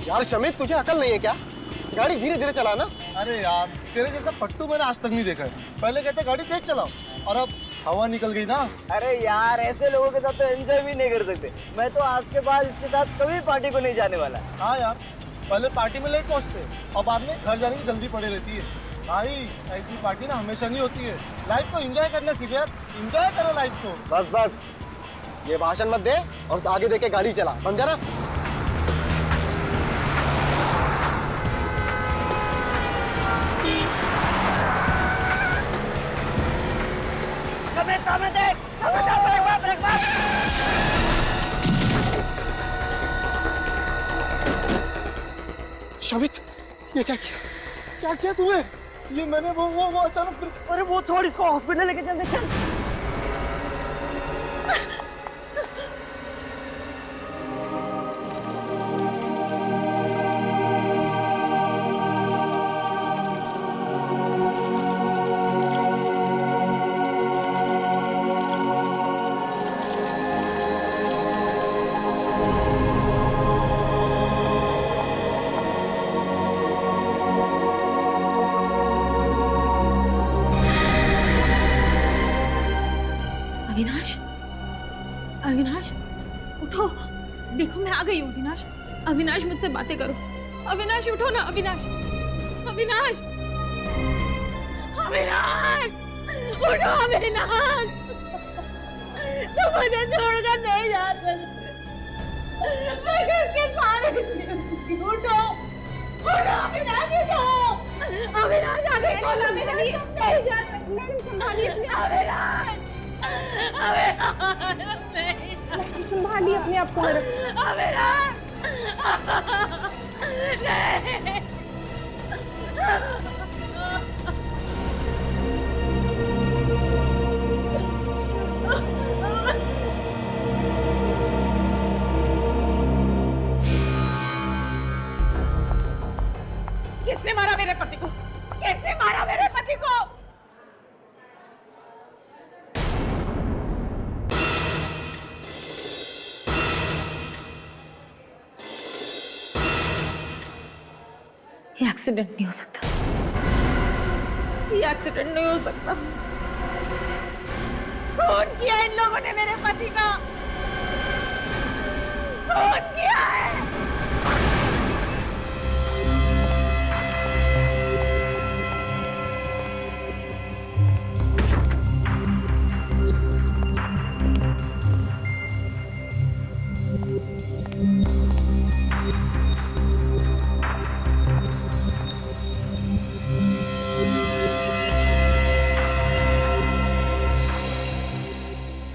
यार शमित, तुझे अकल नहीं है क्या? गाड़ी धीरे धीरे चलाना। अरे यार, तेरे जैसा पट्टू मैंने आज तक नहीं देखा है। पहले कहते गाड़ी तेज चलाओ और अब हवा निकल गई ना। अरे यार, ऐसे लोगों के साथ तो एंजॉय भी नहीं कर सकते। मैं तो आज के बाद इसके साथ कभी पार्टी को नहीं जाने वाला। हाँ यार, पहले पार्टी में लेट पहुंचते और बाद में घर जाने की जल्दी पड़ी रहती है। भाई ऐसी पार्टी ना हमेशा नहीं होती है। लाइफ को एंजॉय करना सीखे यार, एंजॉय करो लाइफ को। बस बस, ये भाषण मत दे और आगे देके गाड़ी चला, समझा ना? शमित, ये क्या किया? क्या किया तूने? ये मैंने वो अचानक। अरे वो छोड़, इसको हॉस्पिटल लेके चलते। चल अविनाश, अविनाश उठो। देखो मैं आ गई हूँ अविनाश। अविनाश मुझसे बातें करो। अविनाश उठो ना। अविनाश, अविनाश, अविनाश उठो। अविनाश, तुम मुझे छोड़कर नहीं जा सकते। मैं किसके सहारे रहूंगी? उठो, उठो अविनाश, उठो। अविनाश आगे खोलो, मेरे लिए नहीं जा सकते। अविनाश, संभालिए अपने आप को। किसने मारा मेरे पति को? किसने मारा मेरे पति को? ये एक्सीडेंट नहीं हो सकता। ये एक्सीडेंट नहीं हो सकता। खून किया इन लोगों ने मेरे पति का। खून किया है।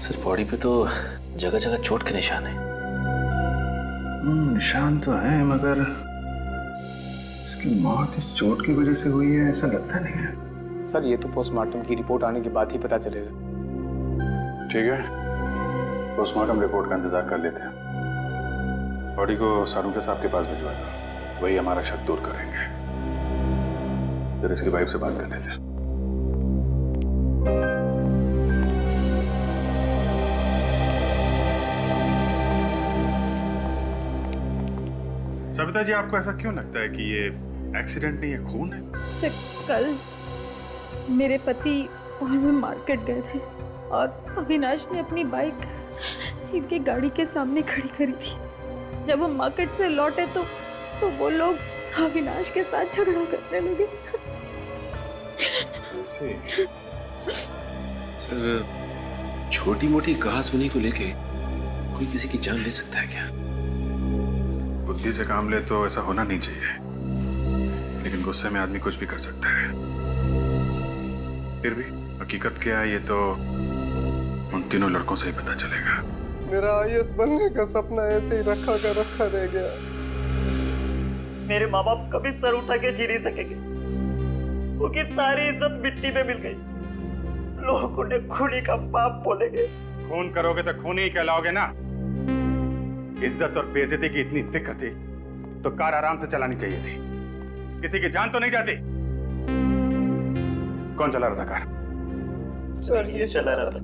सर बॉडी पे तो जगह जगह चोट के निशान है। निशान तो है, मगर इसकी मौत इस चोट की वजह से हुई है ऐसा लगता नहीं है। सर ये तो पोस्टमार्टम की रिपोर्ट आने के बाद ही पता चलेगा। ठीक है, पोस्टमार्टम रिपोर्ट का इंतजार कर लेते हैं। बॉडी को सारूके साहब के पास भिजवा दो, वही हमारा शक दूर करेंगे। फिर इसकी वाइफ से बात कर लेते हैं। सविता जी, आपको ऐसा क्यों लगता है कि ये एक्सीडेंट नहीं है, खून है? सर कल मेरे पति और मैं मार्केट गए थे और अविनाश ने अपनी बाइक इनकी गाड़ी के सामने खड़ी करी थी। जब हम मार्केट से लौटे तो वो लोग अविनाश के साथ झगड़ा करने लगे। सर छोटी मोटी कहासुनी को लेके कोई किसी की जान ले सकता है क्या? बुद्धि से काम ले तो ऐसा होना नहीं चाहिए, लेकिन गुस्से में आदमी कुछ भी कर सकता है। फिर भी हकीकत क्या है ये तो उन तीनों लड़कों से ही पता चलेगा। मेरा आईएएस बनने का सपना ऐसे ही रखा का रखा रह गया। मेरे माँ बाप कभी सर उठा के जी नहीं सकेंगे। उनकी सारी इज्जत मिट्टी में मिल गई। लोग उन्हें खूनी का बाप बोलेंगे। खून करोगे तो खूनी ही कहलाओगे ना। इज्जत और बेइज्जती की इतनी फिक्र थी तो कार आराम से चलानी चाहिए थी, किसी की जान तो नहीं जाती। कौन चला रहा था कार? सर ये चला रहा था।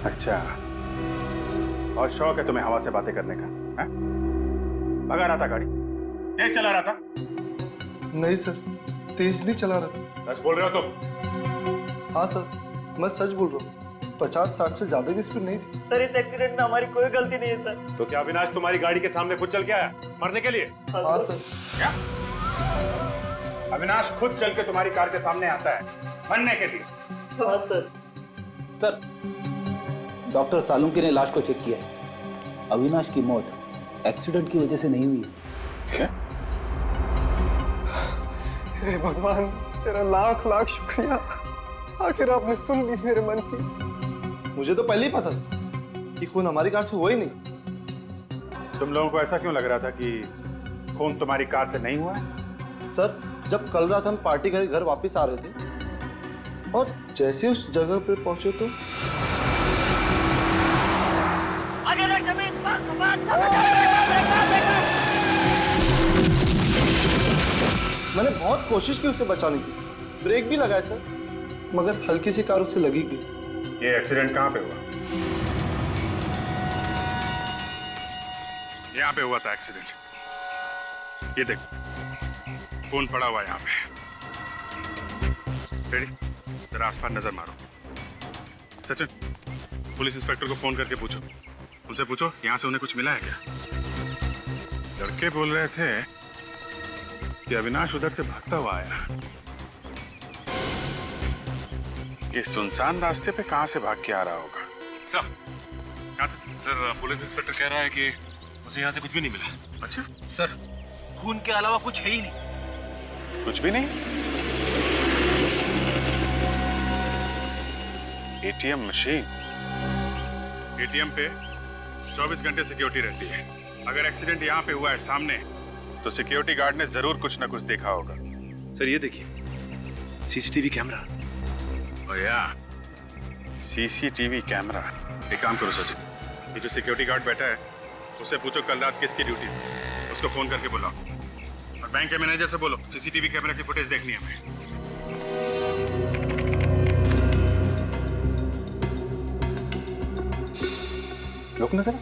अच्छा, और शौक है तुम्हें हवा से बातें करने का, हैं? भगा रहा था गाड़ी, तेज चला रहा था? नहीं सर, तेज नहीं चला रहा था। सच बोल रहे हो तुम? हाँ सर, मैं सच बोल रहा हूँ। 50-60 से ज्यादा की स्पीड नहीं थी। सर इस एक्सीडेंट में हमारी कोई गलती नहीं है सर। तो क्या अविनाश तुम्हारी गाड़ी के सामने खुद चल के आया मरने के लिए? हाँ सर। क्या? अविनाश खुद चल के तुम्हारी कार के सामने आता है मरने के लिए? हाँ सर। सर, डॉक्टर सालुंके ने लाश को चेक किया है। अविनाश की मौत एक्सीडेंट की वजह से नहीं हुई है। क्या? हे भगवान, तेरा लाख लाख शुक्रिया, आखिर आपने सुन ली मेरे मन की। मुझे तो पहले ही पता था कि खून हमारी कार से हुआ ही नहीं। तुम लोगों को ऐसा क्यों लग रहा था कि खून तुम्हारी कार से नहीं हुआ है? सर, जब कल रात हम पार्टी करके घर वापस आ रहे थे और जैसे उस जगह पर पहुंचे तो मैंने बहुत कोशिश की उसे बचाने की, ब्रेक भी लगाए सर, मगर हल्की सी कार उसे लगी गई। ये एक्सीडेंट कहाँ पे हुआ? यहाँ पे हुआ था एक्सीडेंट। ये देखो खून पड़ा हुआ है यहाँ पे। रेडी? जरा आसपास नजर मारो। सचिन, पुलिस इंस्पेक्टर को फोन करके पूछो, उनसे पूछो यहाँ से उन्हें कुछ मिला है क्या? लड़के बोल रहे थे कि अविनाश उधर से भागता हुआ आया। इस सुनसान रास्ते पे कहाँ से भाग के आ रहा होगा? सर, पुलिस इंस्पेक्टर कह रहा है कि उसे यहाँ से कुछ भी नहीं मिला। अच्छा सर, खून के अलावा कुछ है ही नहीं। कुछ भी नहीं? ATM machine. एटीएम पे 24 घंटे सिक्योरिटी रहती है। अगर एक्सीडेंट यहाँ पे हुआ है सामने, तो सिक्योरिटी गार्ड ने जरूर कुछ ना कुछ देखा होगा। सर ये देखिए, सीसीटीवी कैमरा। या सीसीटीवी कैमरा। एक काम करो सचिन, ये जो सिक्योरिटी गार्ड बैठा है उससे पूछो कल रात किसकी ड्यूटी थी, उसको फोन करके बुलाओ। और बैंक के मैनेजर से बोलो सीसीटीवी कैमरा की फुटेज देखनी है हमें। रुक ना जरा,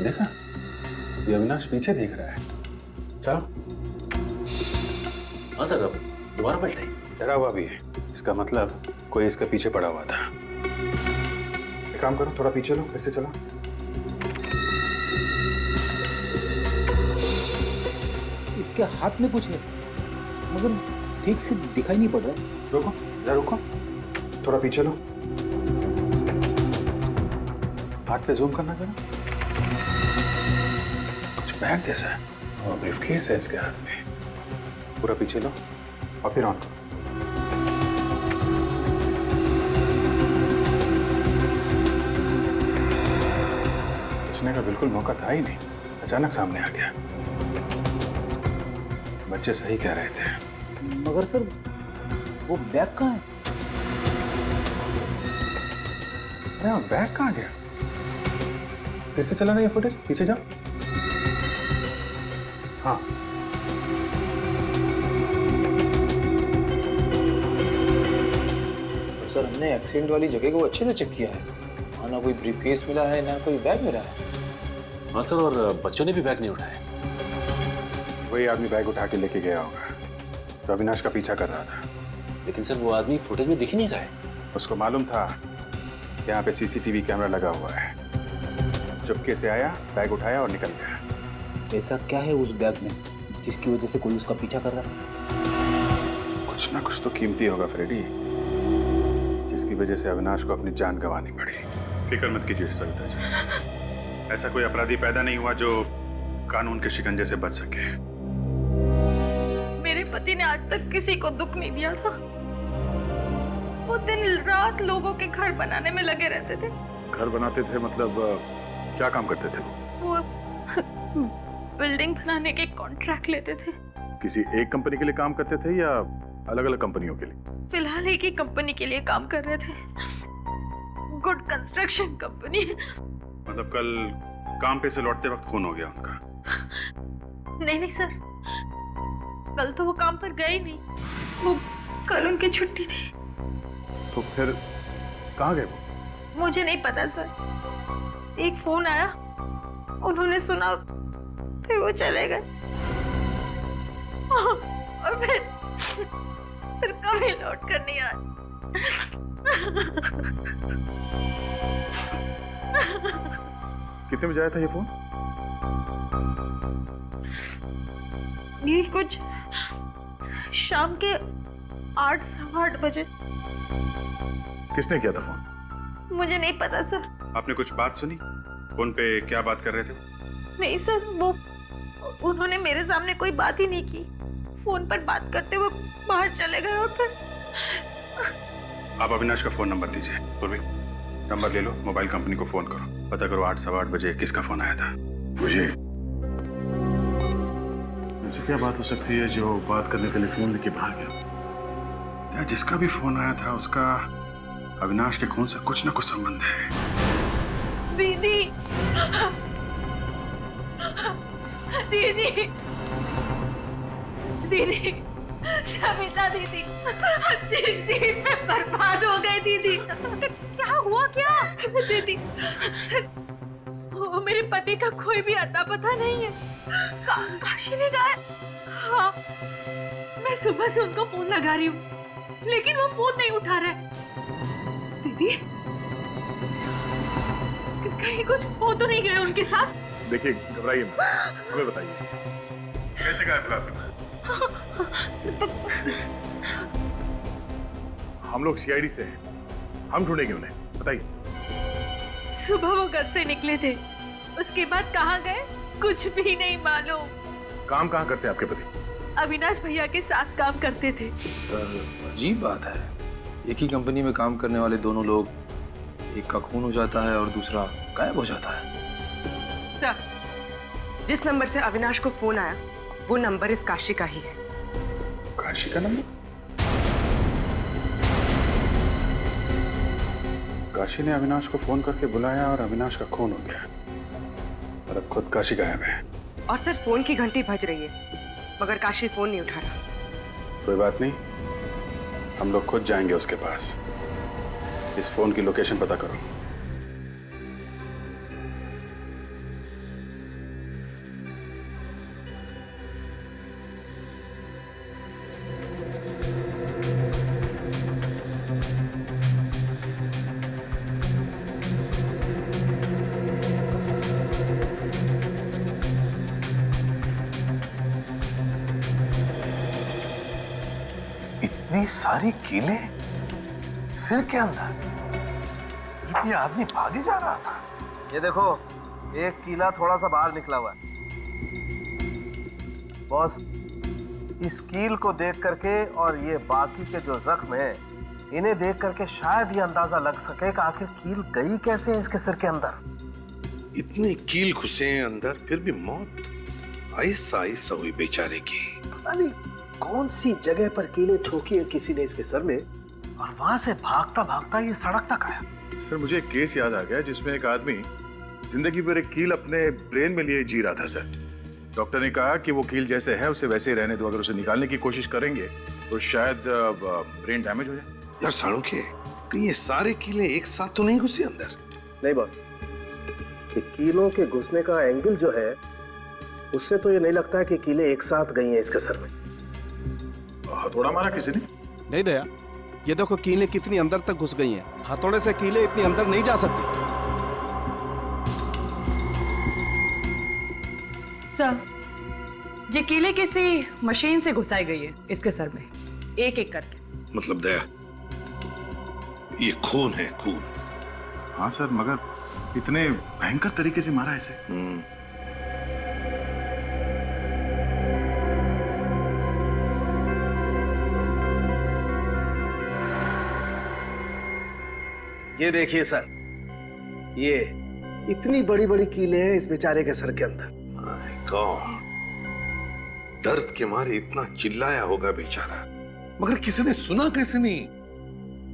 देखा ये अविनाश पीछे देख रहा है। चलो। हाँ सर, अब दोबारा पलटाई। डरा हुआ भी है, इसका मतलब कोई इसके पीछे पड़ा हुआ था। एक काम करो, थोड़ा पीछे लो, फिर से चलो। इसके हाथ में कुछ है, मगर ठीक से दिखाई नहीं पड़ रहा। रुको, जरा रुको, थोड़ा पीछे लो। हाथ पे जूम करना जरा। कुछ बैग जैसा है और ब्रीफकेस है इसके हाथ में। पूरा पीछे लो और फिर ऑन करो। बचने का बिल्कुल मौका था ही नहीं, अचानक सामने आ गया। बच्चे सही कह रहे थे। मगर सर, वो बैग कहाँ है? अरे बैग कहाँ गया? फिर से चला रही है फुटेज, पीछे जाओ। हाँ, सर, हमने एक्सीडेंट वाली जगह को अच्छे से चेक किया है। वहाँ ना कोई ब्रीफकेस मिला है, ना कोई बैग मिला है। हाँ सर, और बच्चों ने भी बैग नहीं उठाया। वही आदमी बैग उठा के लेके गया होगा तो अविनाश का पीछा कर रहा था। लेकिन सर वो आदमी फुटेज में दिख ही नहीं रहा है। उसको मालूम था यहाँ पे सीसीटीवी कैमरा लगा हुआ है। चुपके से आया, बैग उठाया और निकल गया। ऐसा क्या है उस बैग में जिसकी वजह से कोई उसका पीछा कर रहा है? कुछ ना कुछ तो कीमती होगा फ्रेडी, जिसकी वजह से अविनाश को अपनी जान गंवानी पड़ी। फिक्र मत कीजिए सविता जी, ऐसा कोई अपराधी पैदा नहीं हुआ जो कानून के शिकंजे से बच सके। मेरे पति ने आज तक किसी को दुख नहीं दिया था। वो दिन रात लोगों के घर बनाने में लगे रहते थे। घर बनाते थे मतलब क्या काम करते थे? वो बिल्डिंग बनाने के कॉन्ट्रैक्ट लेते थे। किसी एक कंपनी के लिए काम करते थे या अलग अलग कंपनियों के लिए? फिलहाल एक ही कंपनी के लिए काम कर रहे थे, गुड कंस्ट्रक्शन कंपनी। मतलब कल काम पे से लौटते वक्त खून हो गया उनका? नहीं सर, कल तो वो काम पर गए ही नहीं। वो कल उनकी छुट्टी थी। तो फिर कहाँ गए वो? मुझे नहीं पता सर। एक फोन आया, उन्होंने सुना, फिर वो चले गए और फिर कभी लौट कर नहीं आए। कितने बजे आया था ये फोन? ये कुछ शाम के 8 सवा 8 बजे। किसने किया था फोन? मुझे नहीं पता सर। आपने कुछ बात सुनी? फोन पे क्या बात कर रहे थे? नहीं सर, वो उन्होंने मेरे सामने कोई बात ही नहीं की। फोन पर बात करते हुए बाहर चले गए और फिर। आप अविनाश का फोन नंबर दीजिए। पूर्वी, नंबर ले लो, मोबाइल कंपनी को फोन करो, पता करो 8 सवा 8 बजे किसका फोन आया था। मुझे ऐसी क्या बात हो सकती है जो बात करने के लिए फोन लेके बाहर गया? जिसका भी फोन आया था उसका अविनाश के खून से कुछ ना कुछ संबंध है। दीदी, दीदी, दीदी, सविता दीदी, दीदी मैं बर्बाद हो गई दीदी। क्या हुआ क्या? दीदी, वो मेरे पति का कोई भी अता पता नहीं है। काशी में गए। हाँ, मैं सुबह से उनको फोन लगा रही हूँ, लेकिन वो फोन नहीं उठा रहे। दीदी, कहीं कुछ हो तो नहीं गया उनके साथ? देखिए, घबराइए मत, हमें बताइए कैसे गायब रहा? हम लोग सीआईडी से हैं, हम ढूंढेंगे उन्हें, बताइए। सुबह वो घर से निकले थे, उसके बाद कहाँ गए कुछ भी नहीं मालूम। काम कहाँ करते हैं आपके पति? अविनाश भैया के साथ काम करते थे। सर अजीब बात है, एक ही कंपनी में काम करने वाले दोनों लोग, एक का खून हो जाता है और दूसरा गायब हो जाता है। सर, जिस नंबर से अविनाश को फोन आया वो नंबर इस काशी का ही है। काशी का नंबर? काशी ने अविनाश को फोन करके बुलाया और अविनाश का खून हो गया, और अब खुद काशी गायब है। और सर, फोन की घंटी बज रही है मगर काशी फोन नहीं उठा रहा। कोई बात नहीं, हम लोग खुद जाएंगे उसके पास। इस फोन की लोकेशन पता करो। इतनी सारी कीलें सिर के अंदर, ये आदमी भागे जा रहा था। ये देखो, एक कीला थोड़ा सा बाहर निकला हुआ है। बॉस, इस कील को देख करके और ये बाकी के जो जख्म है, इन्हें देख करके शायद ये अंदाजा लग सके कि आखिर कील गई कैसे है इसके सिर के अंदर। इतने कील घुसे हैं अंदर, फिर भी मौत आहिस्ता आहिस्ता हुई बेचारे की। पता नहीं कौन सी जगह पर कीलें ठोकी है किसी ने इसके सर में, और वहां से भागता भागता ये सड़क तक आया। सर, मुझे एक केस याद आ गया जिसमें एक आदमी जिंदगी भर एक कील अपने ब्रेन में लिए जी रहा था। सर, डॉक्टर ने कहा कि वो कील जैसे है उसे वैसे ही रहने दो, अगर उसे निकालने की कोशिश करेंगे तो शायद ब्रेन डैमेज हो जाए। यार सालुंखे, कहीं ये सारे कीले एक साथ तो नहीं घुसे अंदर? नहीं बॉस, ये कीलों के घुसने का एंगल जो है, उससे तो ये नहीं लगता है कि कीलें एक साथ गई हैं इसके सर में। हथौड़ा मारा किसी ने? नहीं दया, ये देखो कीलें कितनी अंदर तक घुस गई हैं। हथौड़े से कीलें इतनी अंदर नहीं जा सकती। सर, ये कीलें किसी मशीन से घुसाई गई है इसके सर में, एक एक करके। मतलब दया, ये खून है, खून। हाँ सर, मगर इतने भयंकर तरीके से मारा इसे। ये देखिए सर, ये इतनी बड़ी बड़ी कीलें हैं इस बेचारे के सर के अंदर। माय गॉड, दर्द के मारे इतना चिल्लाया होगा बेचारा, मगर किसी ने सुना कैसे नहीं?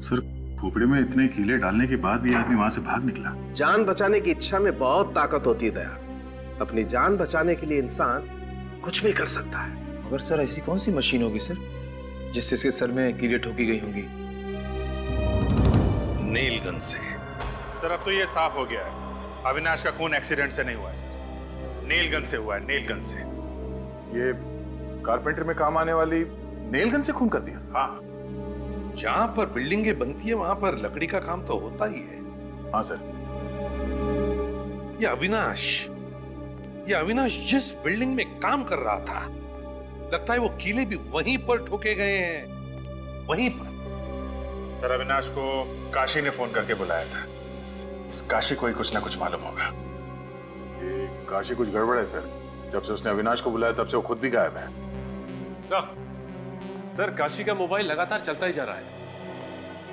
सर, खोपड़ी में इतने कीले डालने के बाद भी आदमी वहां से भाग निकला। जान बचाने की इच्छा में बहुत ताकत होती है दया। अपनी जान बचाने के लिए इंसान कुछ भी कर सकता है। मगर सर, ऐसी कौन सी मशीन होगी सर जिससे इसके सर में कीलें ठोकी गई होंगी? नेल गन से। सर अब तो ये साफ हो गया है, अविनाश का खून एक्सीडेंट से नहीं हुआ है सर, नेल गन से हुआ है, नेल गन से। ये कारपेंटर में काम आने वाली नेल गन से खून कर दिया? हाँ जहां पर बिल्डिंगें बनती है वहां पर लकड़ी का काम तो होता ही है। हाँ सर। ये अविनाश जिस बिल्डिंग में काम कर रहा था, लगता है वो कीले भी वहीं पर ठोके गए हैं, वहीं पर। सर अविनाश को काशी ने फोन करके बुलाया था, इस काशी को ही कुछ ना कुछ मालूम होगा। ये काशी कुछ गड़बड़ है सर, जब से उसने अविनाश को बुलाया तब से वो खुद भी गायब है। सर काशी का मोबाइल लगातार चलता ही जा रहा है सर,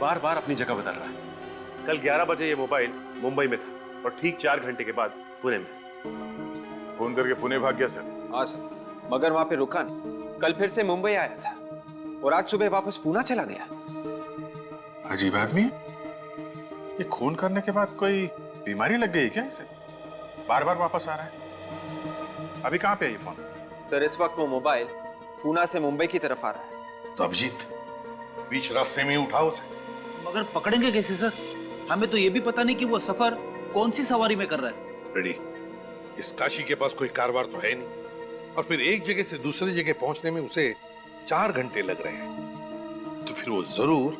बार बार अपनी जगह बदल रहा है। कल 11 बजे ये मोबाइल मुंबई में था और ठीक 4 घंटे के बाद पुणे में। फोन करके पुणे भाग गया सर? हाँ सर, मगर वहां पे रुका नहीं, कल फिर से मुंबई आया था और आज सुबह वापस पूना चला गया। अजीब आदमी, ये खून करने के बाद कोई बीमारी लग गई क्या इसे? बार बार वापस आ रहा है। अभी कहाँ पे है ये फोन? सर इस वक्त वो मोबाइल पूना से मुंबई की तरफ आ रहा है। तो अभिजीत बीच रास्ते में उठाओ उसे। मगर पकड़ेंगे कैसे सर? हमें तो ये भी पता नहीं कि वो सफर कौन सी सवारी में कर रहा है। रेडी, इस काशी के पास कोई कारवार तो है नहीं, और फिर एक जगह से दूसरी जगह पहुंचने में उसे 4 घंटे लग रहे हैं, तो फिर वो जरूर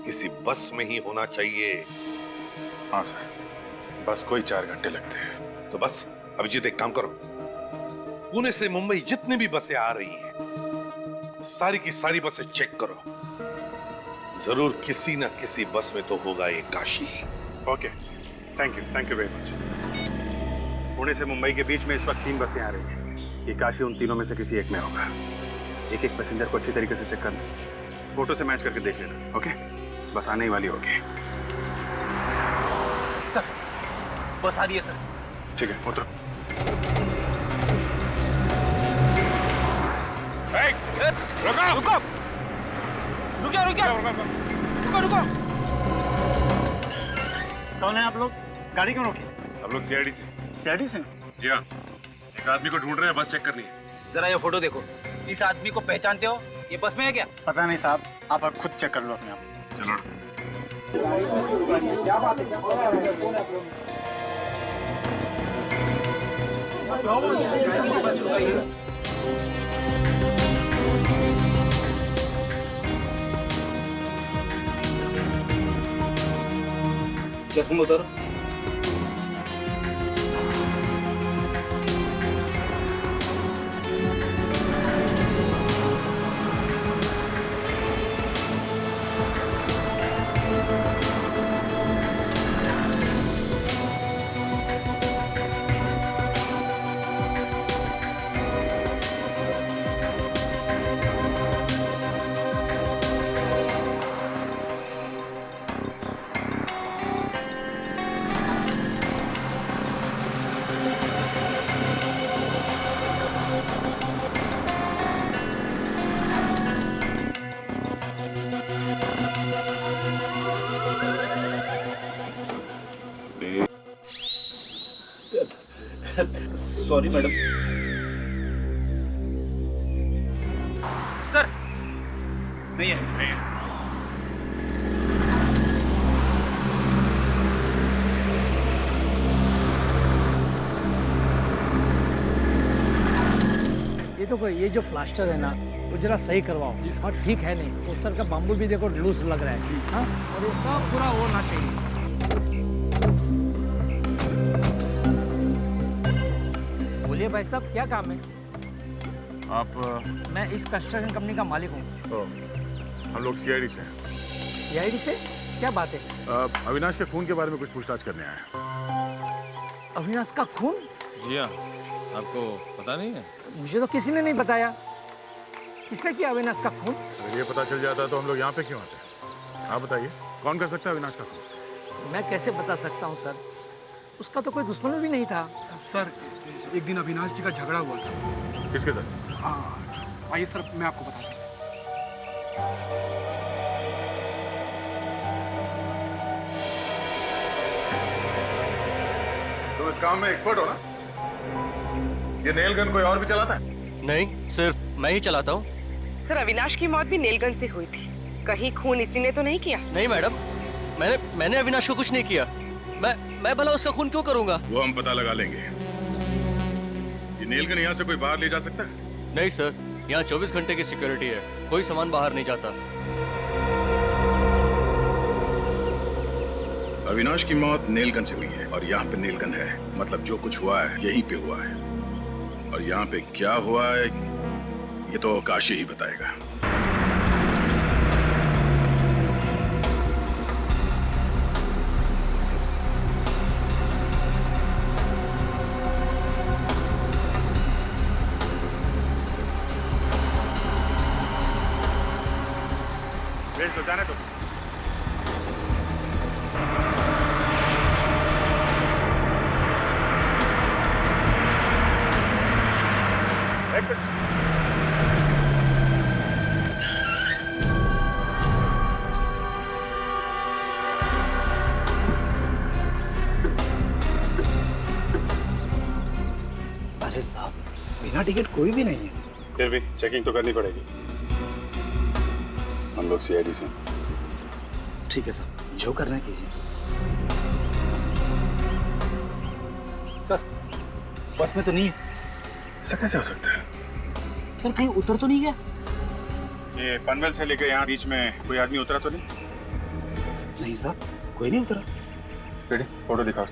किसी बस में ही होना चाहिए। हाँ सर, बस कोई 4 घंटे लगते हैं। तो बस अभिजीत एक काम करो, पुणे से मुंबई जितनी भी बसें आ रही हैं, सारी की सारी बसें चेक करो, जरूर किसी ना किसी बस में तो होगा ये Kashi. Okay, thank you very much. Pune से मुंबई के बीच में इस वक्त 3 बसें आ रही हैं। ये काशी उन तीनों में से किसी एक में होगा। एक एक पैसेंजर को अच्छी तरीके से चेक करना, फोटो से मैच करके देख लेना। ओके, बस आने ही वाली होगी। सर बस आ रही है सर। ठीक है, उतरो। रुको कौन है आप लोग? गाड़ी क्यों रोकी? हम लोग सीआईडी से। सीआईडी से? जी हाँ, एक आदमी को ढूंढ रहे हैं, बस चेक करनी है। जरा ये फोटो देखो, इस आदमी को पहचानते हो? ये बस में है क्या? पता नहीं साहब, आप खुद चेक कर लो अपने आप। चलो। चश्मा उतारो। Sorry madam. सर नहीं है। ये तो ये जो प्लास्टर है ना, वो जरा सही करवाओ। हाँ ठीक है नहीं, वो सर का बाम्बू भी देखो लूज लग रहा है। हाँ, और ये सब पूरा होना चाहिए। बोलिए भाई साहब, क्या काम है? आप? मैं इस कंस्ट्रक्शन कंपनी का मालिक हूँ। हम लोग सीआईडी से। सीआईडी से? क्या बात है? अविनाश के खून के बारे में कुछ पूछताछ करने आए हैं। अविनाश का खून? जी हाँ, आपको पता नहीं है? मुझे तो किसी ने नहीं बताया। किसने किया अविनाश का खून? अगर ये पता चल जाता तो हम लोग यहाँ पे क्यों आते? आप बताइए, कौन कर सकता है अविनाश का खून? मैं कैसे बता सकता हूँ सर, उसका तो कोई दुश्मन भी नहीं था। सर एक दिन अविनाश जी का झगड़ा हुआ था। किसके साथ? आइए सर, मैं आपको बताता हूँ। तुम इस काम में एक्सपर्ट हो ना? ये नेल गन कोई और भी चलाता है? नहीं, सिर्फ मैं ही चलाता हूँ। सर अविनाश की मौत भी नेल गन से हुई थी, कहीं खून इसी ने तो नहीं किया? नहीं मैडम, मैंने अविनाश को कुछ नहीं किया। मैं भला उसका खून क्यों करूंगा? वो हम पता लगा लेंगे। ये नेल गन यहाँ से कोई बाहर ले जा सकता है? नहीं सर, यहाँ 24 घंटे की सिक्योरिटी है, कोई सामान बाहर नहीं जाता। अविनाश की मौत नेल गन से हुई है और यहाँ पे नेल गन है, मतलब जो कुछ हुआ है यहीं पे हुआ है। और यहाँ पे क्या हुआ है ये तो काशी ही बताएगा। भेज दो, जाने दो। अरे साहब, बिना टिकट कोई भी नहीं है। फिर भी चेकिंग तो करनी पड़ेगी। हम लोग सीआईडी से। ठीक है साहब, जो करना है कीजिए। सर, बस में तो नहीं है। ऐसा कैसे हो सकता है? सर, कहीं उतर तो नहीं गया? ये पनवेल से लेकर यहाँ बीच में कोई आदमी उतरा तो नहीं? नहीं साहब, कोई नहीं उतरा। रेडी, फोटो दिखाओ।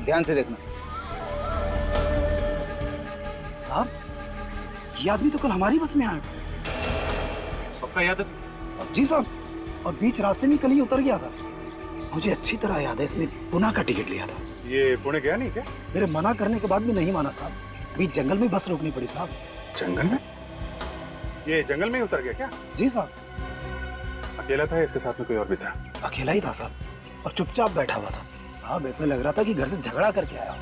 ध्यान से देखना। साहब, ये आदमी तो कल हमारी बस में आया था। पक्का याद है? जी साहब, और बीच रास्ते में कल ही उतर गया था। मुझे अच्छी तरह याद है, इसने पुणे का टिकट लिया था। ये पुणे गया नहीं क्या? मेरे मना करने के बाद भी नहीं माना साहब। बीच जंगल में बस रोकनी पड़ी साहब। जंगल में? ये जंगल में ही उतर गया क्या? जी साहब। अकेला था या इसके साथ में कोई और भी था? अकेला ही था साहब, और चुपचाप बैठा हुआ था साहब। ऐसा लग रहा था कि घर से झगड़ा करके आया।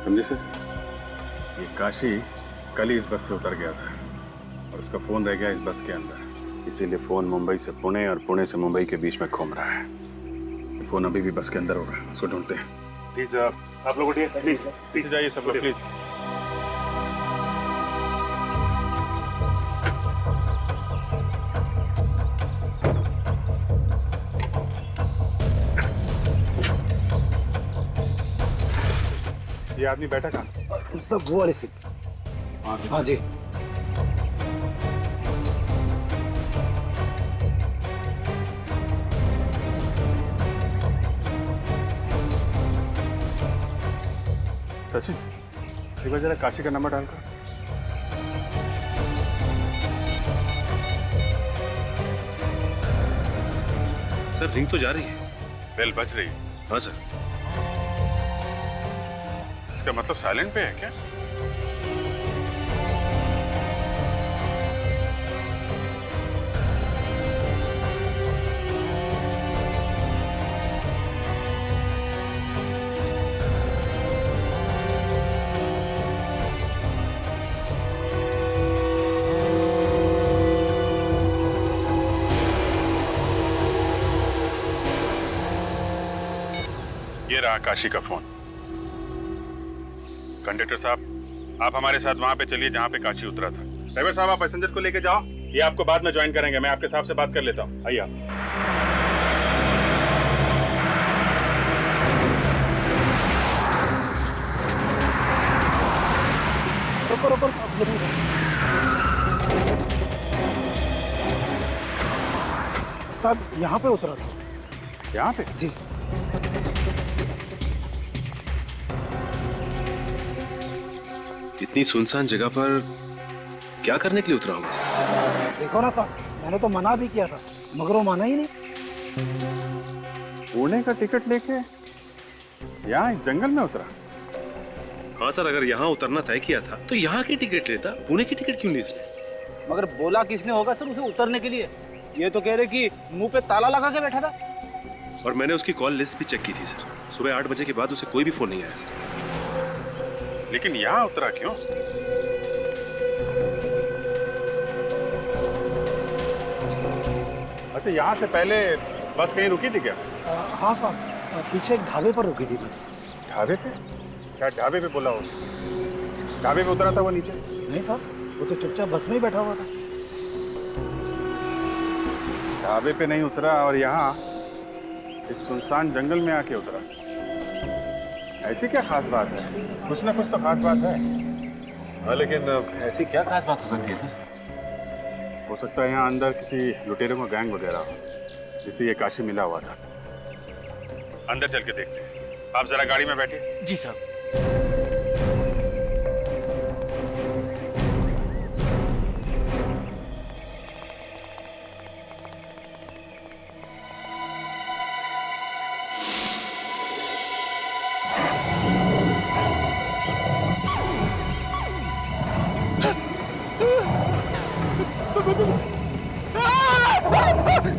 समझे सर, ये काशी कल ही इस बस से उतर गया था और उसका फोन रह गया इस बस के अंदर। इसीलिए फोन मुंबई से पुणे और पुणे से मुंबई के बीच में घूम रहा है। फोन अभी भी बस के अंदर होगा, उसको ढूंढते हैं। प्लीज आप लोग उठिए, प्लीज पीछे जाइए सब लोग, प्लीज। ये आदमी बैठा कहाँ? सब वो वाले सीट। हाँ जी। सचिन, एक बार जरा काशी का नंबर डालकर। सर, रिंग तो जा रही है। बेल बज रही है। हाँ सर। इसका मतलब साइलेंट पे है क्या? ये रहा काशी का फोन। कंडक्टर साहब, आप हमारे साथ वहां पे चलिए जहां पे काशी उतरा था। ड्राइवर साहब, आप पैसेंजर को लेके जाओ, ये आपको बाद में ज्वाइन करेंगे। मैं आपके साहब से बात कर लेता हूँ, आइए आप। रुको साहब, जरूर। साहब, यहाँ पे उतरा था। यहाँ पे? जी। इतनी सुनसान जगह पर क्या करने के लिए उतरा होगा सर? देखो ना साहब, मैंने तो मना भी किया था मगर वो माना ही नहीं। पुणे का टिकट लेके यहाँ जंगल में उतरा? हाँ सर, अगर यहाँ उतरना तय किया था तो यहाँ की टिकट लेता, पुणे की टिकट क्यों ली इसने? मगर बोला किसने होगा सर उसे उतरने के लिए? ये तो कह रहे कि मुंह पे ताला लगा के बैठा था। और मैंने उसकी कॉल लिस्ट भी चेक की थी सर। सुबह 8 बजे के बाद उसे कोई भी फोन नहीं आया सर। लेकिन यहाँ उतरा क्यों? अच्छा, यहाँ से पहले बस कहीं रुकी थी क्या? हाँ साहब, पीछे एक ढाबे पर रुकी थी बस। ढाबे पे? क्या ढाबे पे बोला हो? ढाबे पे उतरा था वो नीचे? नहीं साहब, वो तो चुपचाप बस में ही बैठा हुआ था। ढाबे पे नहीं उतरा और यहाँ इस सुनसान जंगल में आके उतरा। ऐसी क्या खास बात है? कुछ ना कुछ तो खास बात है। हाँ, लेकिन ऐसी क्या खास बात हो सकती है सर? हो सकता है यहाँ अंदर किसी लुटेरों का गैंग वगैरह हो, जिसे ये काशी मिला हुआ था। अंदर चल के देखते हैं। आप जरा गाड़ी में बैठिए। जी साहब।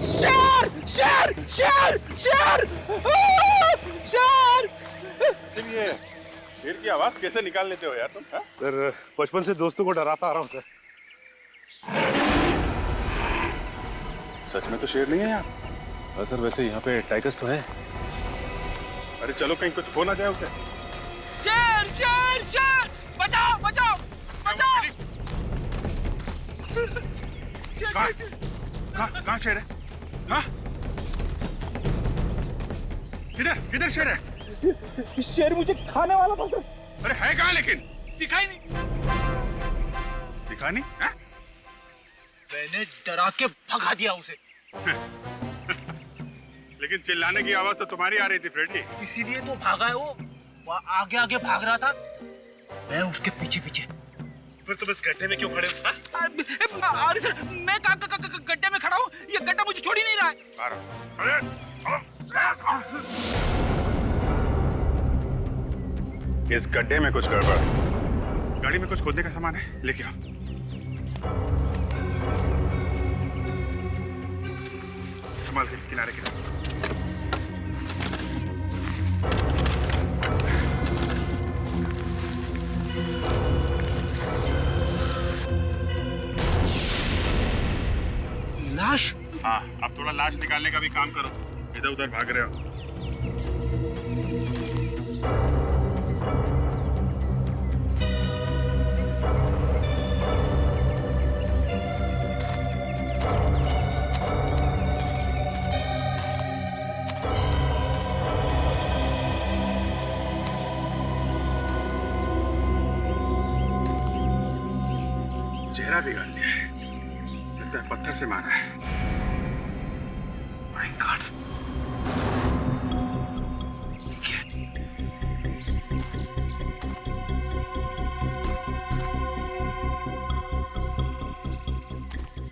शेर शेर शेर शेर शेर! ये शेर की आवाज कैसे निकाल लेते हो यार तुम? सर, बचपन से दोस्तों को डराता आ रहा हूँ सर। सच में तो शेर नहीं है यार। हाँ सर, वैसे यहाँ पे टाइगर्स तो है। अरे चलो, कहीं कुछ हो ना जाए उसे। शेर शेर शेर! बचाओ बचाओ बचाओ! कहाँ शेर है? हाँ? किधर शेर है? शेर मुझे खाने वाला था सर। अरे है कहाँ लेकिन? दिखाई नहीं। दिखा नहीं? है? मैंने डरा के भगा दिया उसे। लेकिन चिल्लाने की आवाज तो तुम्हारी आ रही थी फ्रेडी। इसीलिए तो भागा है वो आगे आगे भाग रहा था, मैं उसके पीछे पीछे। फिर तुम इस गड्ढे में क्यों खड़े हो? अरे सर, मैं गड्ढे में खड़ा हूँ, ये गड्ढा मुझे छोड़ ही नहीं रहा है। इस गड्ढे में कुछ गड़बड़। गाड़ी में कुछ खोदने का सामान है, लेके आओ। संभाल के, किनारे किनारे। लाश? हाँ, अब थोड़ा लाश निकालने का भी काम करो। इधर उधर भाग रहे हो। चेहरा बिगाड़ दिया है, लगता है पत्थर से मारा है। My God!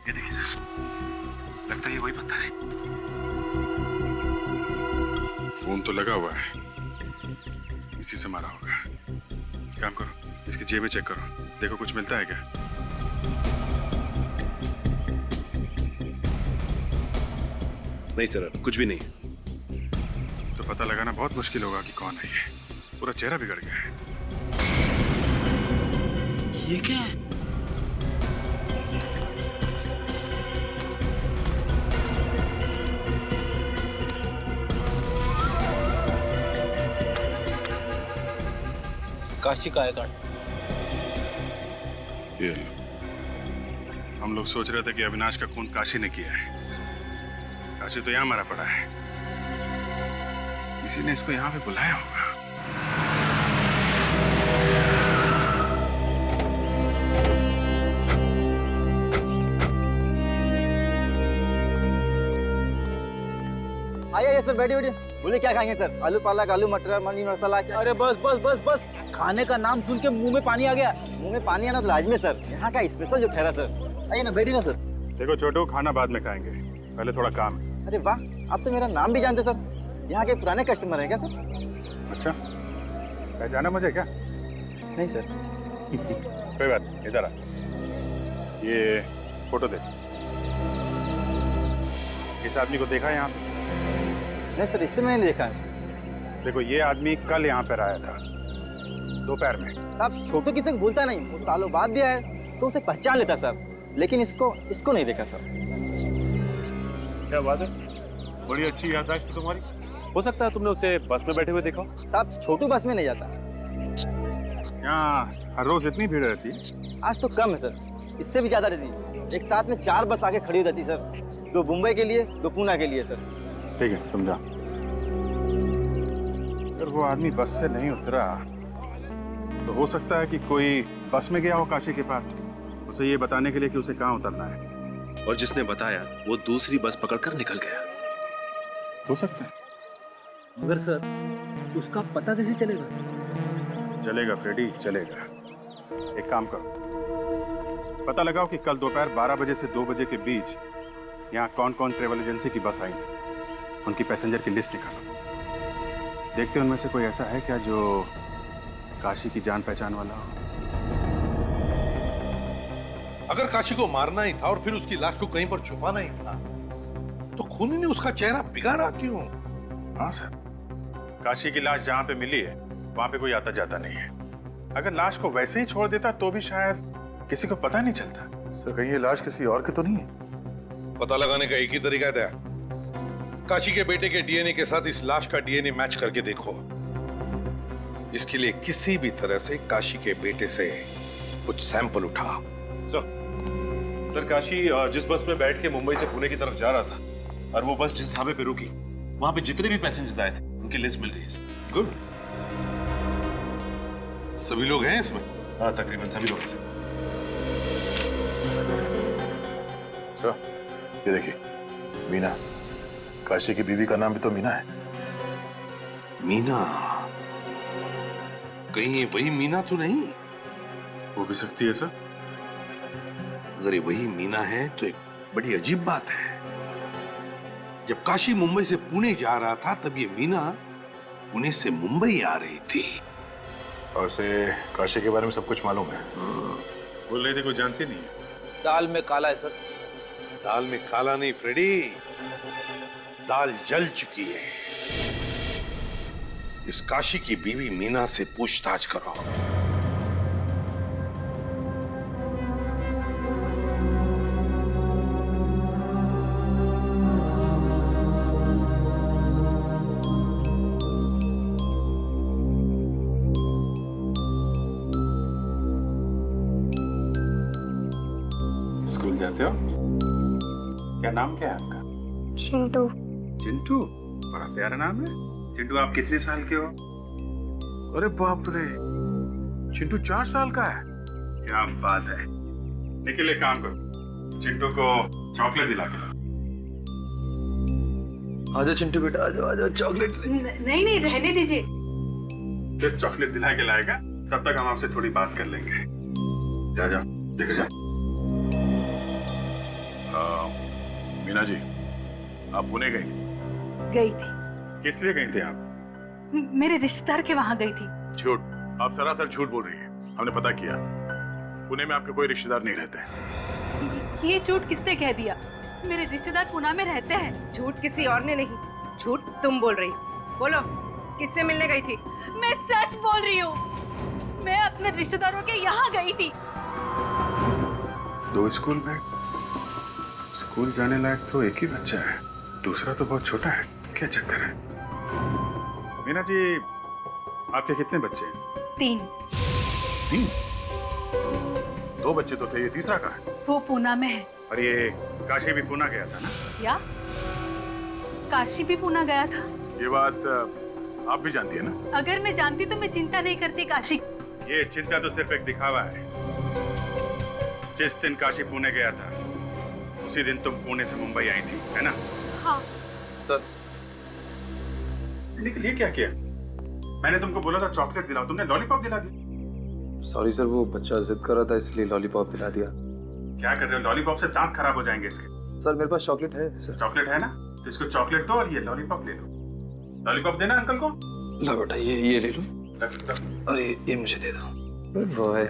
ये देखिए सर, लगता है ये वही पत्थर है। फोन तो लगा हुआ है, इसी से मारा होगा। काम करो, इसकी जेब में चेक करो, देखो कुछ मिलता है क्या। नहीं सर, कुछ भी नहीं। तो पता लगाना बहुत मुश्किल होगा कि कौन है ये। पूरा चेहरा बिगड़ गया है। ये क्या है? काशी का है कार्ड। ये लो। हम लोग सोच रहे थे कि अविनाश का खून काशी ने किया है। काशी तो यहाँ मरा पड़ा है, इसी ने इसको यहाँ पे बुलाया होगा। आइए सर, बैठिए बैठिए। बोले क्या खाएंगे सर? आलू पालक, आलू मटर, मनी मसाला। अरे बस बस बस बस, खाने का नाम सुन के मुंह में पानी आ गया। मुंह में पानी आना तो लाजमी सर, यहाँ का स्पेशल जो ठहरा सर। आइए ना, बैठिए ना सर। देखो छोटू, खाना बाद में खाएंगे, पहले थोड़ा काम है। अरे वाह, आप तो मेरा नाम भी जानते सर। यहाँ के पुराने कस्टमर हैं क्या सर? अच्छा, पहचाना मुझे क्या? नहीं सर। कोई बात नहीं, इधर आ। ये फोटो दे। इस आदमी को देखा है यहाँ? नहीं सर, इससे मैंने देखा है। देखो, ये आदमी कल यहाँ पर आया था, दोपहर में। आप छोटू किसी को भूलता नहीं, वो सालों बाद भी आया तो उसे पहचान लेता सर, लेकिन इसको नहीं देखा सर। क्या बात है, बड़ी अच्छी याददाश्त है तुम्हारी। हो सकता है तुमने उसे बस में बैठे हुए देखा। साहब, छोटू बस में नहीं जाता। यहाँ हर रोज इतनी भीड़ रहती है? आज तो कम है सर, इससे भी ज्यादा रहती है। एक साथ में 4 बस आके खड़ी हो जाती सर, 2 मुंबई के लिए, 2 पूना के लिए सर। ठीक है, तुम जाओ। वो आदमी बस से नहीं उतरा तो हो सकता है कि कोई बस में गया हो काशी के पास, उसे ये बताने के लिए कि उसे कहाँ उतरना है। और जिसने बताया वो दूसरी बस पकड़कर निकल गया। हो सकता है। मगर सर उसका पता कैसे चलेगा? चलेगा फ्रेडी, चलेगा। एक काम करो, पता लगाओ कि कल दोपहर 12 बजे से 2 बजे के बीच यहाँ कौन कौन ट्रेवल एजेंसी की बस आई थी, उनकी पैसेंजर की लिस्ट निकालो। देखते हैं उनमें से कोई ऐसा है क्या जो काशी की जान पहचान वाला हो। अगर काशी को मारना ही था और फिर उसकी लाश को कहीं पर छुपाना ही था, तो खूनी ने उसका चेहरा बिगाड़ा क्यों? हाँ सर, काशी की लाश जहाँ पे मिली है वहां पे कोई आता जाता नहीं है। अगर लाश को वैसे ही छोड़ देता तो भी शायद किसी को पता नहीं चलता। सर कहीं ये लाश किसी और की तो नहीं है? पता लगाने का एक ही तरीका है, काशी के बेटे के डीएनए के साथ इस लाश का डीएनए मैच करके देखो। इसके लिए किसी भी तरह से काशी के बेटे से कुछ सैंपल उठा। सर काशी जिस बस में बैठ के मुंबई से पुणे की तरफ जा रहा था और वो बस जिस ढाबे पे रुकी वहां पे जितने भी पैसेंजर्स आए थे उनकी लिस्ट मिल गई है। गुड, सभी लोग हैं इसमें? हाँ तकरीबन सभी लोग हैं। सर ये देखिए, मीना, काशी की बीवी का नाम भी तो मीना है। मीना? कहीं ये वही मीना तो नहीं? हो भी सकती है सर। अगर ये वही मीना है तो एक बड़ी अजीब बात है। जब काशी मुंबई से पुणे जा रहा था तब ये मीना पुणे से मुंबई आ रही थी। और से काशी के बारे में सब कुछ मालूम है। बोल रही थी कोई जानती नहीं है। दाल में काला है सर। दाल में काला नहीं फ्रेडी, दाल जल चुकी है। इस काशी की बीवी मीना से पूछताछ करो। स्कूल जाते हो? क्या नाम क्या है आपका? चिंटू। चिंटू? बड़ा प्यारा नाम है। चिंटू आप कितने साल के हो? अरे बाप रे, चिंटू 4 साल का है। क्या बात है। निखिल एक काम करो, चिंटू को चॉकलेट दिला के लाओ। आजा चिंटू बेटा, आजा आजा, चॉकलेट। नहीं नहीं रहने दीजिए। जब चॉकलेट दिला के लाएगा तब तक हम आपसे थोड़ी बात कर लेंगे। जा जा, देखे जा। मीना जी, आप पुणे गई थी। किस लिए गई थी आप? मेरे रिश्तेदार के वहां गई थी। झूठ, आप सरासर झूठ बोल रही हैं। हमने पता किया, पुणे में आपके कोई रिश्तेदार नहीं रहते। ये झूठ किसने कह दिया? मेरे रिश्तेदार पुणे में रहते हैं। झूठ किसी और ने नहीं, झूठ तुम बोल रही। बोलो, किससे मिलने गई थी? मैं सच बोल रही हूँ। मैं अपने रिश्तेदारों के यहाँ गई थी। 2 स्कूल बैग? स्कूल जाने लायक तो एक ही बच्चा है, दूसरा तो बहुत छोटा है। क्या चक्कर है? मीना जी, आपके कितने बच्चे हैं? 3। 3? 2 बच्चे तो थे, ये तीसरा कहाँ है? वो पुणे में है। और ये काशी भी पुणे गया था ना? क्या? काशी भी पुणे गया था? ये बात आप भी जानती है ना? अगर मैं जानती तो मैं चिंता नहीं करती काशी। ये चिंता तो सिर्फ एक दिखावा है। जिस दिन काशी पुणे गया था उसी दिन तुम पुणे से मुंबई आई थी, है ना? हाँ सर। लेकिन ये क्या किया? मैंने तुमको बोला था चॉकलेट दिलाओ, तुमने लॉलीपॉप दिला दी। सॉरी सर, वो बच्चा जिद कर रहा था इसलिए लॉलीपॉप दिला दिया। क्या कर रहे हो? लॉलीपॉप से दांत खराब हो जाएंगे इसके। सर मेरे पास चॉकलेट है सर। चॉकलेट है ना, तो इसको चॉकलेट दो और ये लॉलीपॉप ले लो। लॉलीपॉप देना अंकल को। लो बेटा, ये ले लो। अरे ये मुझे दे दो। वो है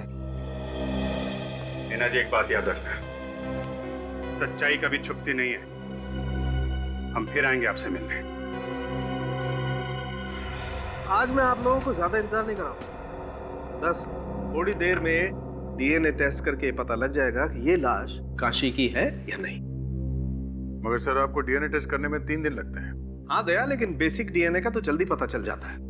मीना जी, एक बात याद रखना, सच्चाई कभी छुपती नहीं है। हम फिर आएंगे आपसे मिलने। आज मैं आप लोगों को ज्यादा इंतजार नहीं कराऊंगा। बस थोड़ी देर में डीएनए टेस्ट करके पता लग जाएगा कि ये लाश काशी की है या नहीं। मगर सर, आपको डीएनए टेस्ट करने में 3 दिन लगते हैं। हाँ दया, लेकिन बेसिक डीएनए का तो जल्दी पता चल जाता है।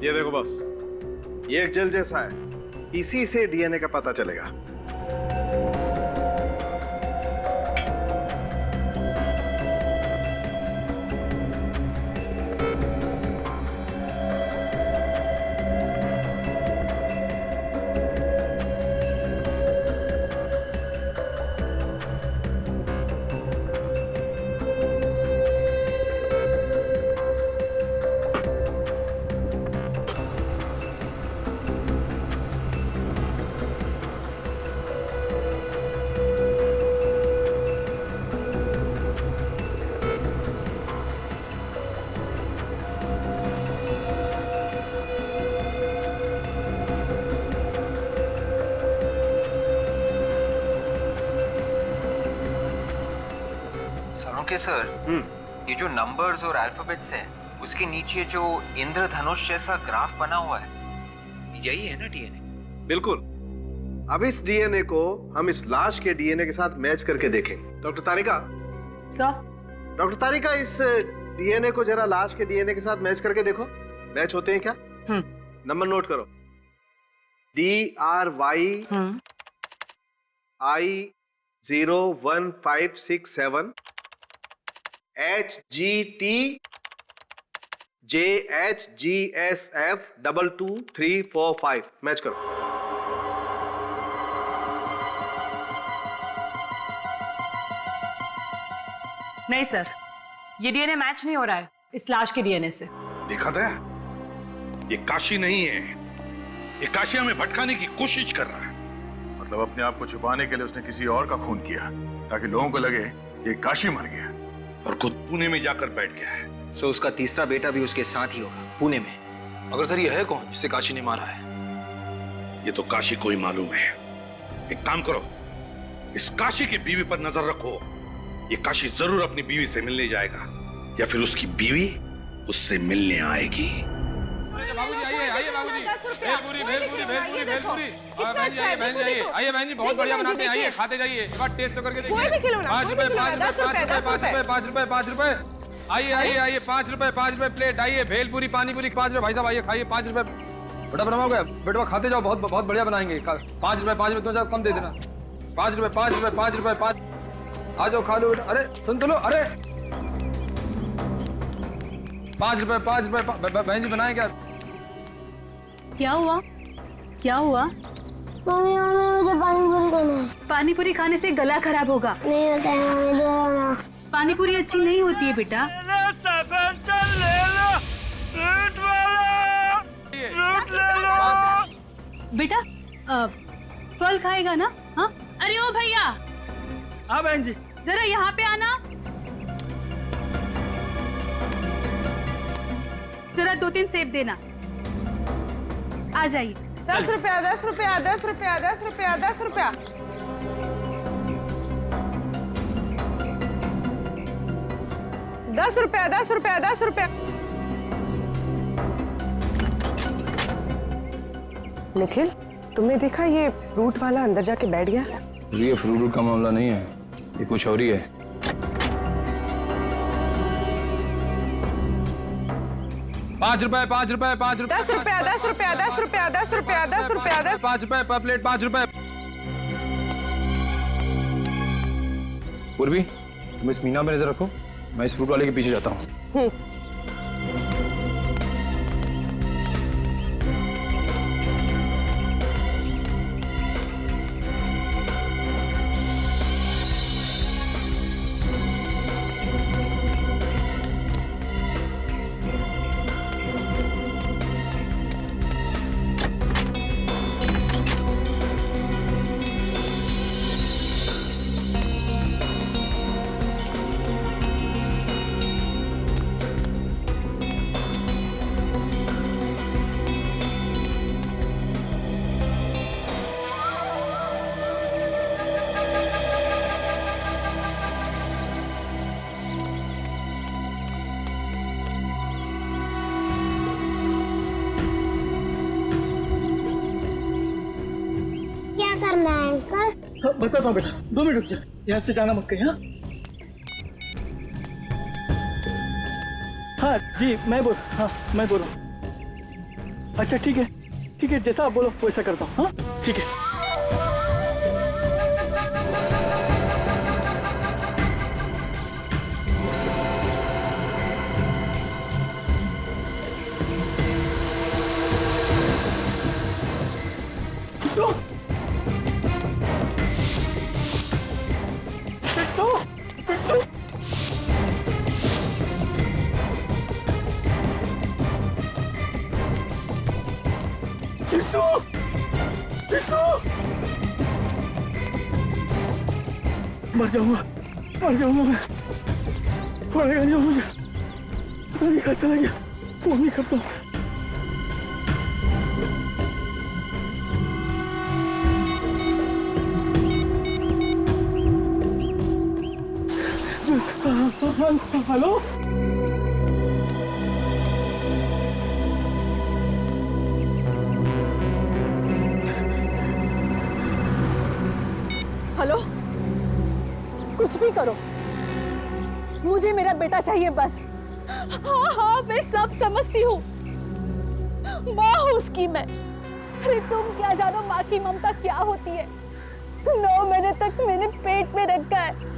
ये देखो बॉस, ये एक जेल जैसा है, इसी से डीएनए का पता चलेगा। ओके सर, ये जो नंबर्स और अल्फाबेट्स है, उसके नीचे जो इंद्रधनुष जैसा ग्राफ बना हुआ है, यही है ना डीएनए? बिल्कुल। अब इस डीएनए को हम इस लाश के डीएनए के साथ मैच करके देखेंगे। डॉक्टर तारिका सर, डॉक्टर तारिका, इस डीएनए को जरा लाश के डीएनए के साथ मैच करके देखो, मैच होते हैं क्या? नंबर नोट करो। DRY I 01567 HGT JHGSF 22345 match करो। नहीं सर, ये डीएनए मैच नहीं हो रहा है इस लाश के डीएनए से। देखा था, ये काशी नहीं है, ये काशी हमें भटकाने की कोशिश कर रहा है। मतलब अपने आप को छुपाने के लिए उसने किसी और का खून किया ताकि लोगों को लगे ये काशी मर गया, और खुद पुणे में जाकर बैठ गया है। सो उसका तीसरा बेटा भी उसके साथ ही होगा पुणे में। मगर सर, ये है कौन जिसे काशी ने मारा है? ये तो काशी को ही मालूम है। एक काम करो, इस काशी की बीवी पर नजर रखो। ये काशी जरूर अपनी बीवी से मिलने जाएगा, या फिर उसकी बीवी उससे मिलने आएगी। बाबूजी आइए, आइए बाबूजी, भेलपुरी भेलपुरी भेलपुरी भेलपुरी, बहन जी आइए, बहन जी आइए, आइए बहन जी, बहुत बढ़िया बनाते हैं, आइए खाते जाइए, एक बार टेस्ट तो करके देखिए। 5 रुपए 5 रुपए 5 रुपए 5 रुपए 5 रुपए 5 रुपए, आइए आइए आइए, 5 रुपए प्लेट, आइए भेलपुरी पानीपुरी 5 रुपए। भाई साहब आइए खाइए, 5 रुपए। बेटा बनाओगे? बेटा खाते जाओ, बहुत बहुत बढ़िया बनाएंगे। 5 रुपए तुम कम दे देना। 5 रुपए 5 रुपए 5 रुपए 5, आ जाओ खा लो बेटा। अरे सुन तो लो, अरे 5 रुपए बहन जी बनाए क्या? क्या हुआ? क्या हुआ? मम्मी मुझे पानीपुरी खाना है। पानीपुरी खाने से गला खराब होगा। नहीं होता है मम्मी, दो ना। पानीपुरी अच्छी नहीं होती है बेटा। बेटा फल खाएगा ना? हाँ, अरे ओ भैया। हाँ बहन जी, जरा यहाँ पे आना, जरा 2-3 सेब देना। आ जाइए। 10 रुपया 10 रुपया 10 रुपया 10 रुपया 10 रुपया। 10 रुपया 10 रुपया 10 रुपया। निखिल, तुमने देखा ये फ्रूट वाला अंदर जाके बैठ गया? ये फ्रूट का मामला नहीं है, ये कुछ और ही है। पाँच रुपए 10 रुपया 10 रुपया 10 रुपया 10 रुपया 10 5 रुपए पर प्लेट 5 रुपए। पूर्वी, तुम इस मीना में नजर रखो, मैं इस फ्रूट वाले के पीछे जाता हूँ। बताता हूँ बेटा, 2 मिनट रुक जा, यहाँ से जाना मत कहीं। हाँ जी, मैं बोल रहा हूँ। अच्छा ठीक है, जैसा आप बोलो वैसा करता हूँ। हाँ ठीक है। मर जाऊंगा मैं। पड़ेगा नहीं मुझे, पता नहीं कहाँ चला गया। फोन नहीं करता हूँ। हेलो हेलो, कुछ भी करो, मुझे मेरा बेटा चाहिए बस। हाँ मैं सब समझती हूँ, माँ हूँ उसकी मैं। अरे तुम क्या जानो माँ की ममता क्या होती है। 9 महीने तक मैंने पेट में रखा है।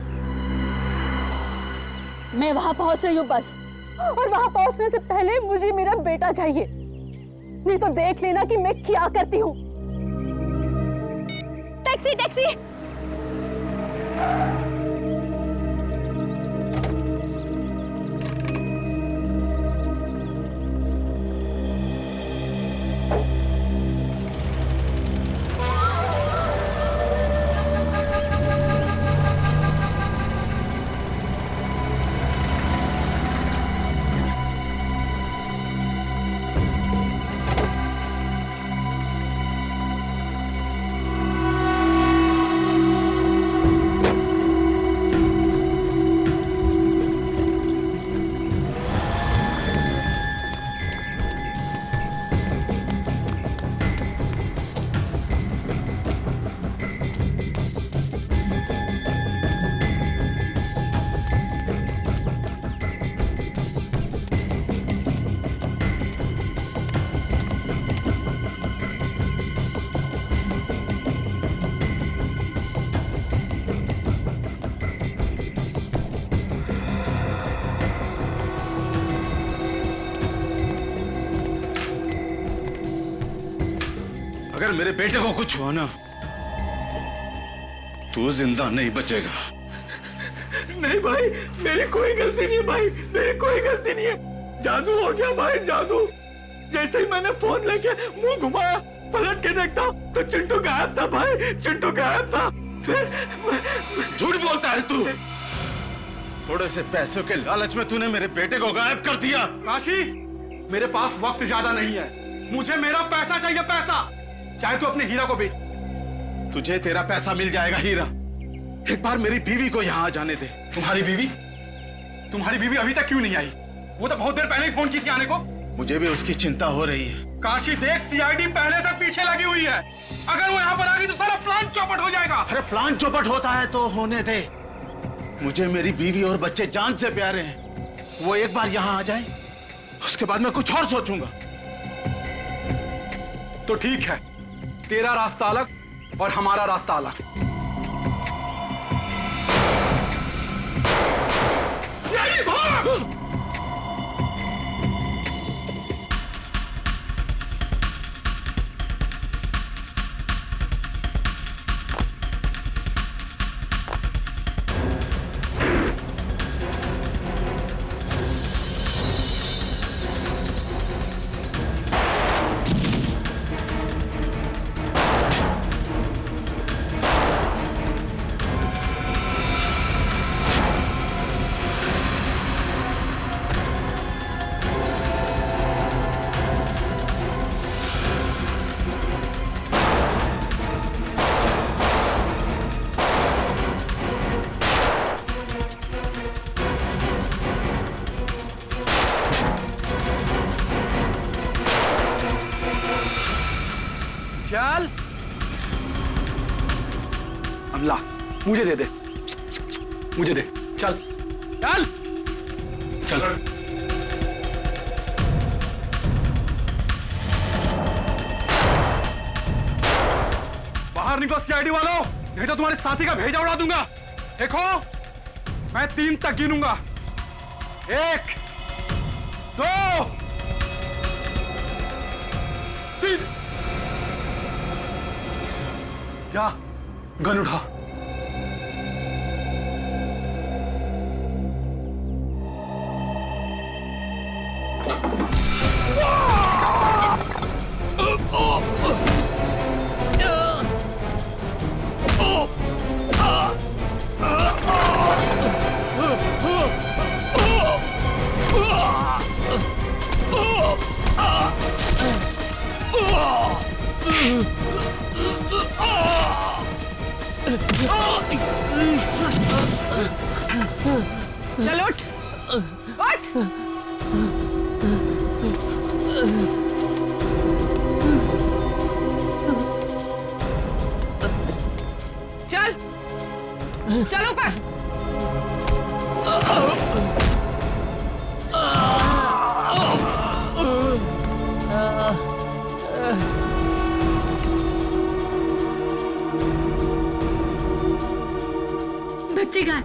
मैं वहां पहुंच रही हूँ बस, और वहां पहुंचने से पहले मुझे मेरा बेटा चाहिए, नहीं तो देख लेना कि मैं क्या करती हूँ। Taxi taxi. अगर मेरे बेटे को कुछ हुआ ना, तू जिंदा नहीं बचेगा। नहीं भाई, मेरी कोई गलती नहीं है भाई, मेरी कोई गलती नहीं है। जादू हो गया भाई, जादू। जैसे ही मैंने फोन लेके मुंह घुमाया, पलट के देखता तो चिंटू गायब था भाई, चिंटू गायब था। फिर झूठ बोलता है तू। थोड़े से पैसों के लालच में तूने मेरे बेटे को गायब कर दिया। काशी, मेरे पास वक्त ज्यादा नहीं है, मुझे मेरा पैसा चाहिए, पैसा। चाहे तू अपने हीरा को बेच। तुझे तेरा पैसा मिल जाएगा हीरा। एक बार मेरी बीवी को यहाँ आ जाने दे। तुम्हारी बीवी अभी तक क्यों नहीं आई? वो तो बहुत देर पहले ही फोन की थी आने को। मुझे भी उसकी चिंता हो रही है। काशी देख, सीआईडी पहले से पीछे लगी हुई है। अगर वो यहाँ पर आ गई तो सारा प्लान चौपट हो जाएगा। अरे प्लान चौपट होता है तो होने दे। मुझे मेरी बीवी और बच्चे जान से प्यारे हैं। वो एक बार यहाँ आ जाए, उसके बाद मैं कुछ और सोचूंगा। तो ठीक है, तेरा रास्ता अलग और हमारा रास्ता अलग। जय भाग! चल अमला, मुझे दे दे, मुझे दे। चल चल चल। निकलो सीआईडी वालों, नहीं तो तुम्हारे साथी का भेजा उड़ा दूंगा। देखो, मैं 3 तक गिनूंगा। 1 2 3। जा, गन उठा। चल उठ, उठ। चल, चल ऊपर। बच्चे कहाँ है?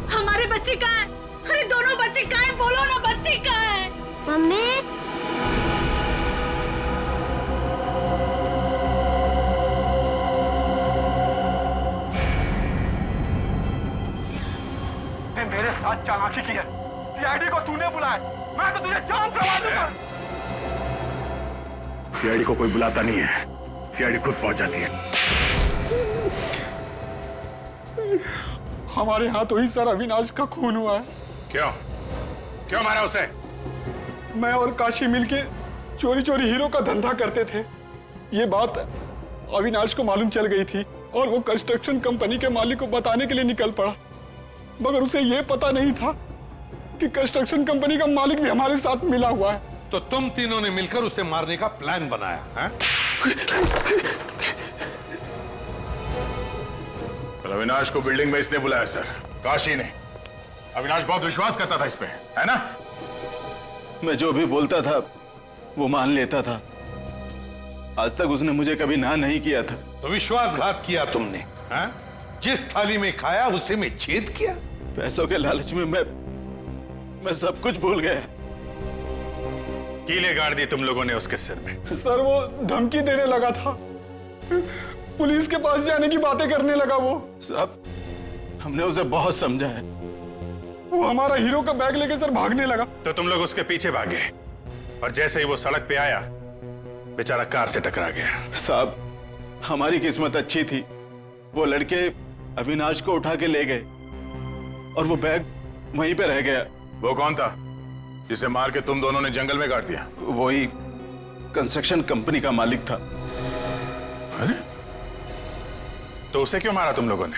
हमारे बच्चे कहाँ है? अरे दोनों बच्चे कहाँ है? बोलो ना, बच्चे कहाँ है? मम्मी मेरे साथ चालाकी की है। सीआईडी को तूने बुलाया, मैं तो तुझे जान से मार दूंगा। सीआईडी को कोई बुलाता नहीं है, सीआईडी खुद पहुंच जाती है। हमारे यहाँ तो ही सर अविनाश का खून हुआ है। क्यों? क्यों मारा उसे? मैं और काशी मिलके चोरी चोरी हीरो का धंधा करते थे। ये बात अविनाश को मालूम चल गई थी और वो कंस्ट्रक्शन कंपनी के मालिक को बताने के लिए निकल पड़ा, मगर उसे ये पता नहीं था कि कंस्ट्रक्शन कंपनी का मालिक भी हमारे साथ मिला हुआ है। तो तुम तीनों ने मिलकर उसे मारने का प्लान बनाया है? अविनाश को बिल्डिंग में इसने बुलाया सर, काशी ने। अविनाश बहुत विश्वास करता था इस पे, है ना? मैं जो भी बोलता था वो मान लेता था। आज तक उसने मुझे कभी ना नहीं किया था। तो विश्वासघात किया तुमने, हैं? जिस थाली में खाया उसी में छेद किया। पैसों के लालच में मैं सब कुछ भूल गया। कीले गाड़ दी तुम लोगों ने उसके सिर में। सर वो धमकी देने लगा था, पुलिस के पास जाने की बातें करने लगा। वो साहब, हमने उसे बहुत समझाया। वो हमारा हीरो का बैग लेके सर भागने लगा। तो तुम लोग उसके पीछे भागे और जैसे ही वो सड़क पे आया बेचारा कार से टकरा गया। साहब, हमारी किस्मत अच्छी थी, वो लड़के अविनाश को उठा के ले गए और वो बैग वहीं पे रह गया। वो कौन था जिसे मार के तुम दोनों ने जंगल में गाड़ दिया? वही कंस्ट्रक्शन कंपनी का मालिक था। अरे तो उसे क्यों मारा तुम लोगों ने?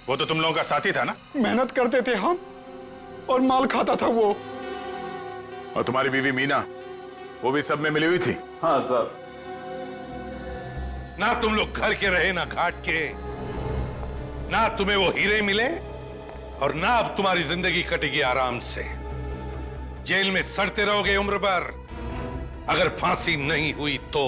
वो तो तुम लोगों का साथी था ना? मेहनत करते थे हम और माल खाता था वो। और तुम्हारी बीवी मीना, वो भी सब में मिली हुई थी? हाँ साहब। ना तुम लोग घर के रहे ना घाट के, ना तुम्हें वो हीरे मिले और ना अब तुम्हारी जिंदगी कटेगी आराम से। जेल में सड़ते रहोगे उम्र भर। अगर फांसी नहीं हुई तो